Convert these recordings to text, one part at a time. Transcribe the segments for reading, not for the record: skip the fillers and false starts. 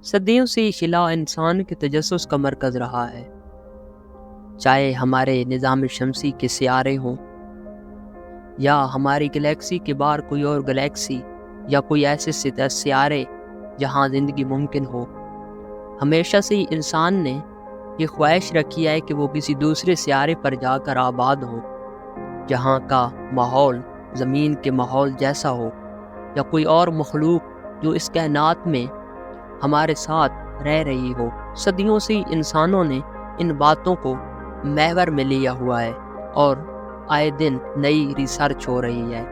صدیوں سے یہ خلا انسان کے تجسس کا مرکز رہا ہے، چاہے ہمارے نظام شمسی کے سیارے ہوں یا ہماری گلیکسی کے باہر کوئی اور گلیکسی یا کوئی ایسے سیارے جہاں زندگی ممکن ہو۔ ہمیشہ سے ہی انسان نے یہ خواہش رکھی ہے کہ وہ کسی دوسرے سیارے پر جا کر آباد ہو، جہاں کا ماحول زمین کے ماحول جیسا ہو، یا کوئی اور مخلوق جو اس کائنات میں ہمارے ساتھ رہ رہی ہو۔ صدیوں سے انسانوں نے ان باتوں کو محور میں لیا ہوا ہے اور آئے دن نئی ریسرچ ہو رہی ہے۔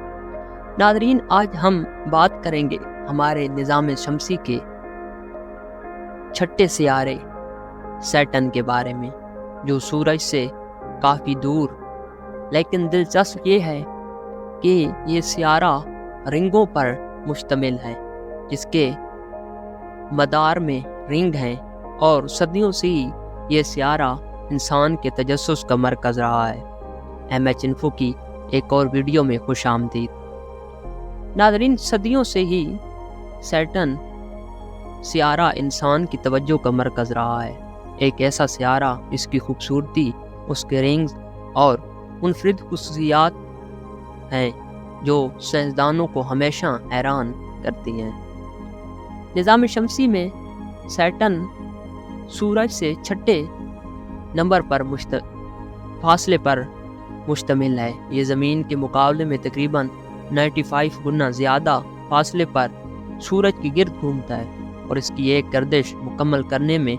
ناظرین، آج ہم بات کریں گے ہمارے نظام شمسی کے چھٹے سیارے سیٹن کے بارے میں، جو سورج سے کافی دور، لیکن دلچسپ یہ ہے کہ یہ سیارہ رنگوں پر مشتمل ہے، جس کے مدار میں رنگ ہیں، اور صدیوں سے یہ سیارہ انسان کے تجسس کا مرکز رہا ہے۔ MH انفو کی ایک اور ویڈیو میں خوش آمدید۔ ناظرین، صدیوں سے ہی سیٹن سیارہ انسان کی توجہ کا مرکز رہا ہے، ایک ایسا سیارہ جس کی خوبصورتی، اس کے رنگز اور منفرد خصوصیات ہیں جو سائنسدانوں کو ہمیشہ حیران کرتی ہیں۔ نظام شمسی میں سیٹن سورج سے چھٹے نمبر پر فاصلے پر مشتمل ہے۔ یہ زمین کے مقابلے میں تقریباً 95 گنا زیادہ فاصلے پر سورج کے گرد گھومتا ہے، اور اس کی ایک گردش مکمل کرنے میں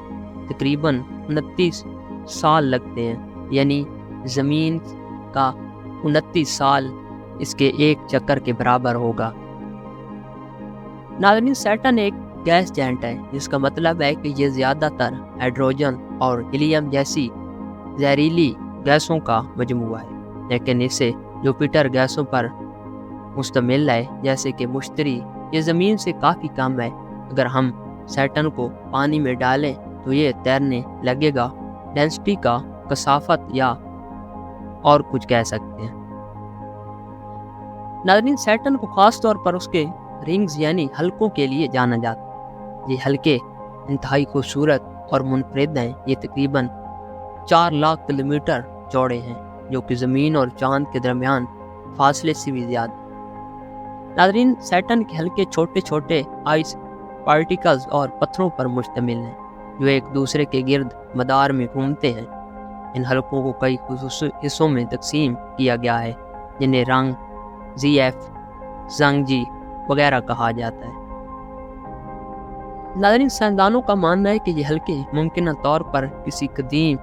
تقریباً 29 سال لگتے ہیں، یعنی زمین کا 29 سال اس کے ایک چکر کے برابر ہوگا۔ ناظرین، سیٹن ایک گیس جائنٹ ہے، جس کا مطلب ہے کہ یہ زیادہ تر ہائیڈروجن اور ہیلیم جیسی زہریلی گیسوں کا مجموعہ ہے، لیکن اسے جوپیٹر گیسوں پر مشتمل ہے، جیسے کہ مشتری۔ یہ زمین سے کافی کم ہے۔ اگر ہم سیٹن کو پانی میں ڈالیں تو یہ تیرنے لگے گا۔ ڈینسٹی کا کثافت یا اور کچھ کہہ سکتے ہیں۔ ناظرین، سیٹن کو خاص طور پر اس کے رنگز یعنی حلقوں کے لیے جانا جاتا ہے۔ یہ حلقے انتہائی خوبصورت اور منفرد ہیں۔ یہ تقریباً 4 لاکھ کلومیٹر چوڑے ہیں، جو کہ زمین اور چاند کے درمیان فاصلے سے بھی زیادہ۔ ناظرین، سیٹن کے حلقے چھوٹے چھوٹے آئس پارٹیکلز اور پتھروں پر مشتمل ہیں، جو ایک دوسرے کے گرد مدار میں گھومتے ہیں۔ ان حلقوں کو کئی خصوصی حصوں میں تقسیم کیا گیا ہے، جنہیں رنگ، ZF، زنگجی وغیرہ کہا جاتا ہے۔ ناظرین، سائنسدانوں کا ماننا ہے کہ یہ حلقے ممکنہ طور پر کسی قدیم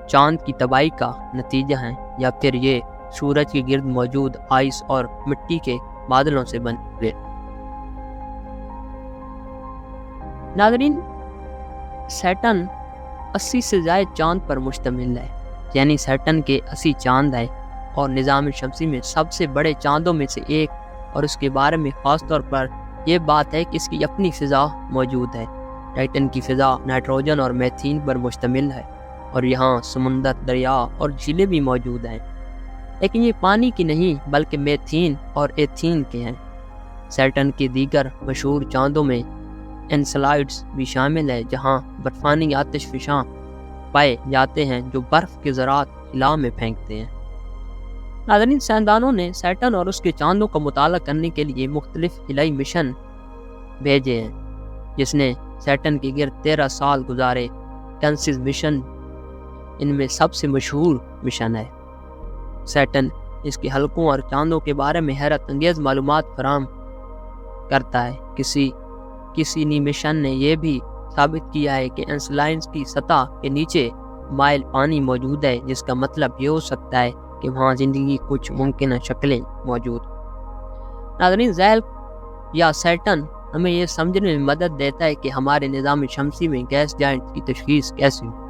چاند کی تباہی کا نتیجہ ہیں، یا پھر یہ سورج کے گرد موجود آئس اور مٹی کے بادلوں سے بنے ہوئے۔ ناظرین، سیٹن 80 سے زائد چاند پر مشتمل ہے، یعنی سیٹن کے 80 چاند ہیں، اور نظام شمسی میں سب سے بڑے چاندوں میں سے ایک، اور اس کے بارے میں خاص طور پر یہ بات ہے کہ اس کی اپنی فضا موجود ہے۔ ٹائٹن کی فضا نائٹروجن اور میتھین پر مشتمل ہے، اور یہاں سمندر، دریا اور جھیلیں بھی موجود ہیں، لیکن یہ پانی کی نہیں بلکہ میتھین اور ایتھین کے ہیں۔ سیٹن کے دیگر مشہور چاندوں میں انسلائڈز بھی شامل ہے، جہاں برفانی آتش فشاں پائے جاتے ہیں جو برف کے ذرات خلا میں پھینکتے ہیں۔ ناظرین، سائنسدانوں نے سیٹن اور اس کے چاندوں کا مطالعہ کرنے کے لیے مختلف خلائی مشن بھیجے ہیں، جس نے سیٹن کے گرد 13 سال گزارے۔ کنسس مشن ان میں سب سے مشہور مشن ہے۔ سیٹن اس کے حلقوں اور چاندوں کے بارے میں حیرت انگیز معلومات فراہم کرتا ہے۔ کسی نئی مشن نے یہ بھی ثابت کیا ہے کہ انسلائنز کی سطح کے نیچے مائل پانی موجود ہے، جس کا مطلب یہ ہو سکتا ہے کہ وہاں زندگی کچھ ممکنہ شکلیں موجود۔ ناظرین، ذیل یا سیٹن ہمیں یہ سمجھنے میں مدد دیتا ہے کہ ہمارے نظام شمسی میں گیس جائنٹ کی تشخیص کیسی ہو۔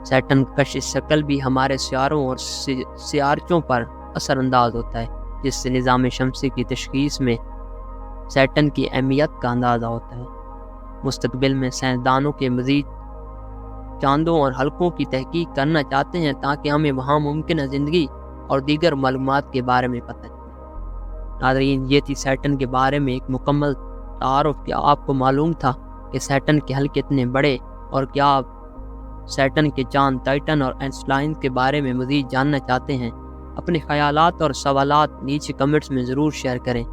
سیٹن کا کشش شکل بھی ہمارے سیاروں اور سیارچوں پر اثر انداز ہوتا ہے، جس سے نظام شمسی کی تشخیص میں سیٹن کی اہمیت کا اندازہ ہوتا ہے۔ مستقبل میں سائنسدانوں کے مزید چاندوں اور حلقوں کی تحقیق کرنا چاہتے ہیں تاکہ ہمیں وہاں ممکنہ زندگی اور دیگر معلومات کے بارے میں پتہ چلے۔ ناظرین، یہ تھی سیٹن کے بارے میں ایک مکمل تعارف۔ کیا آپ کو معلوم تھا کہ سیٹرن کے حلقے اتنے بڑے، اور کیا آپ سیٹرن کے چاند ٹائٹن اور اینسلائن کے بارے میں مزید جاننا چاہتے ہیں؟ اپنے خیالات اور سوالات نیچے کمنٹس میں ضرور شیئر کریں۔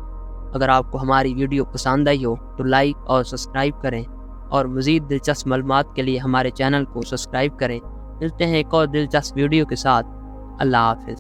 اگر آپ کو ہماری ویڈیو پسند آئی ہو تو لائک اور سبسکرائب کریں، اور مزید دلچسپ معلومات کے لیے ہمارے چینل کو سبسکرائب کریں۔ ملتے ہیں ایک اور دلچسپ ویڈیو کے ساتھ۔ اللہ حافظ۔